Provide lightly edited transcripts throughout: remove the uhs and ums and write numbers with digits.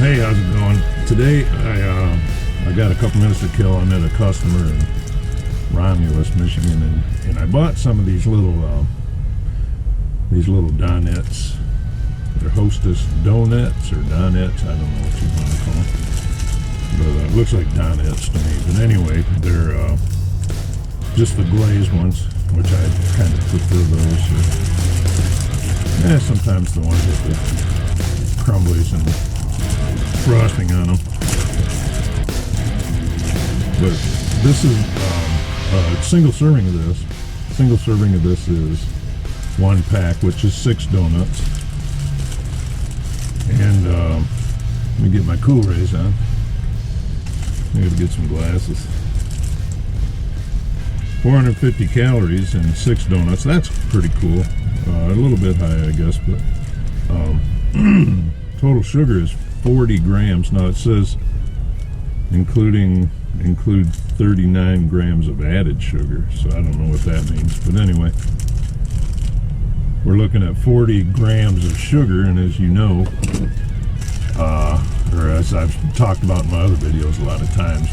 Hey, how's it going? Today I got a couple minutes to kill. I met a customer in Romulus, Michigan, and I bought some of these little Donettes. They're Hostess Donettes or Donettes. I don't know what you want to call them, but it looks like Donettes to me. But anyway, they're just the glazed ones, which I kind of prefer those. Sometimes the ones with the crumblies and frosting on them. But this is a single serving of this. Single serving of this is one pack, which is 6 donuts. And let me get my cool rays on. I gotta get some glasses. 450 calories and 6 donuts. That's pretty cool. A little bit high, I guess, but total sugar is 40 grams. Now it says include 39 grams of added sugar, so I don't know what that means. But anyway, we're looking at 40 grams of sugar, and as you know, or as I've talked about in my other videos a lot of times,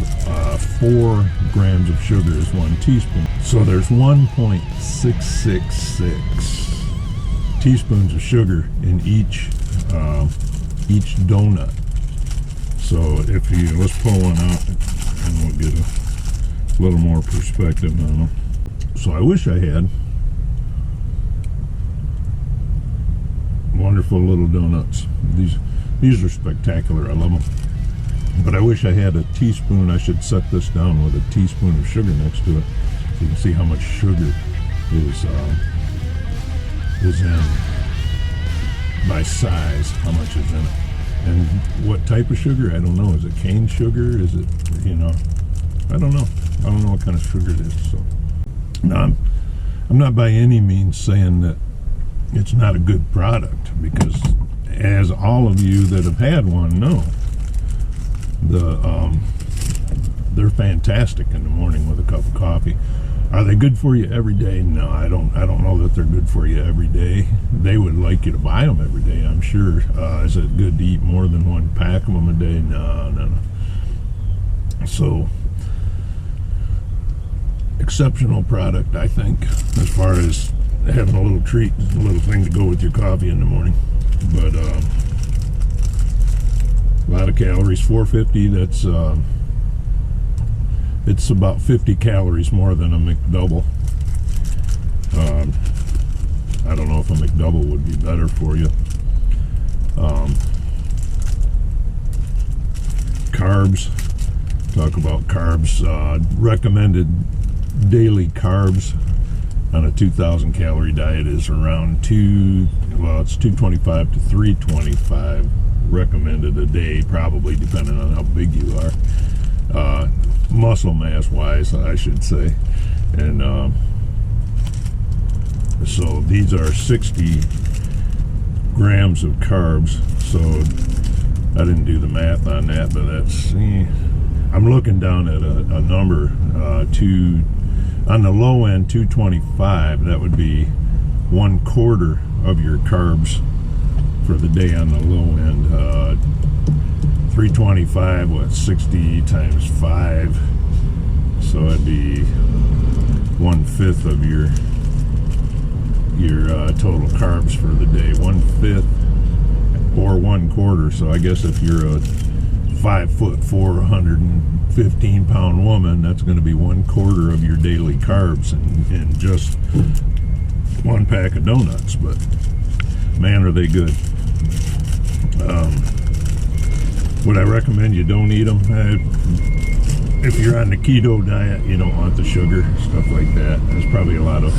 4 grams of sugar is 1 teaspoon. So there's 1.666 teaspoons of sugar in each donut. So if you, let's pull one out and we'll get a little more perspective on them. So I wish I had wonderful little donuts. These are spectacular. I love them. But I wish I had a teaspoon. I should set this down with a teaspoon of sugar next to it, so you can see how much sugar is in by size, how much is in it. And what type of sugar, I don't know. Is it cane sugar? Is it, I don't know. I don't know what kind of sugar it is. So now I'm not by any means saying that it's not a good product, because as all of you that have had one know, they're fantastic in the morning with a cup of coffee. Are they good for you every day? No, I don't know that they're good for you every day. They would like you to buy them every day, I'm sure. Is it good to eat more than 1 pack of them a day? No. So, exceptional product, I think, as far as having a little treat, a little thing to go with your coffee in the morning. But a lot of calories, 450. That's it's about 50 calories more than a McDouble. I don't know if a McDouble would be better for you. Carbs. Talk about carbs. Recommended daily carbs on a 2,000 calorie diet is around it's 225 to 325 recommended a day, probably depending on how big you are, muscle mass wise, I should say. And so these are 60 grams of carbs. So I didn't do the math on that, but that's, I'm looking down at a number on the low end, 225. That would be 1/4 of your carbs for the day on the low end. 325, 60 times 5, so it'd be 1/5 of your total carbs for the day. 1/5 or 1/4. So I guess if you're a 5'4", 115-pound woman, that's going to be 1/4 of your daily carbs in just 1 pack of donuts. But man, are they good. Would I recommend you don't eat them? If you're on the keto diet, you don't want the sugar, stuff like that. There's probably a lot of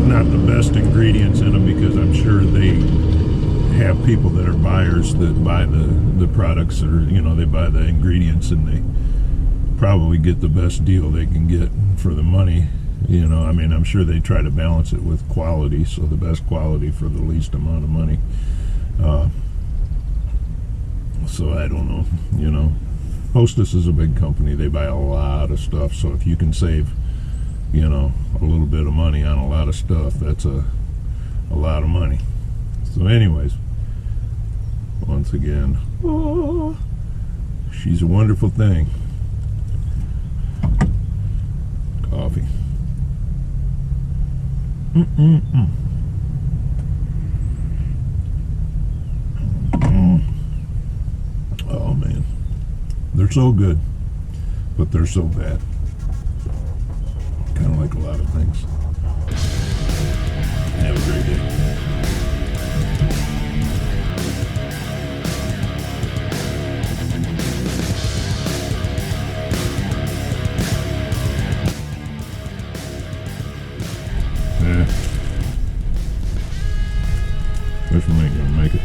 not the best ingredients in them, because I'm sure they have people that are buyers that buy the products, or they buy the ingredients, and they probably get the best deal they can get for the money. I'm sure they try to balance it with quality, so the best quality for the least amount of money. So I don't know, Hostess is a big company. They buy a lot of stuff, so if you can save, a little bit of money on a lot of stuff, that's a lot of money. So anyways, once again. Oh, she's a wonderful thing. Coffee. Oh man, they're so good, but they're so bad. Kind of like a lot of things. Have a great day. This one ain't gonna make it.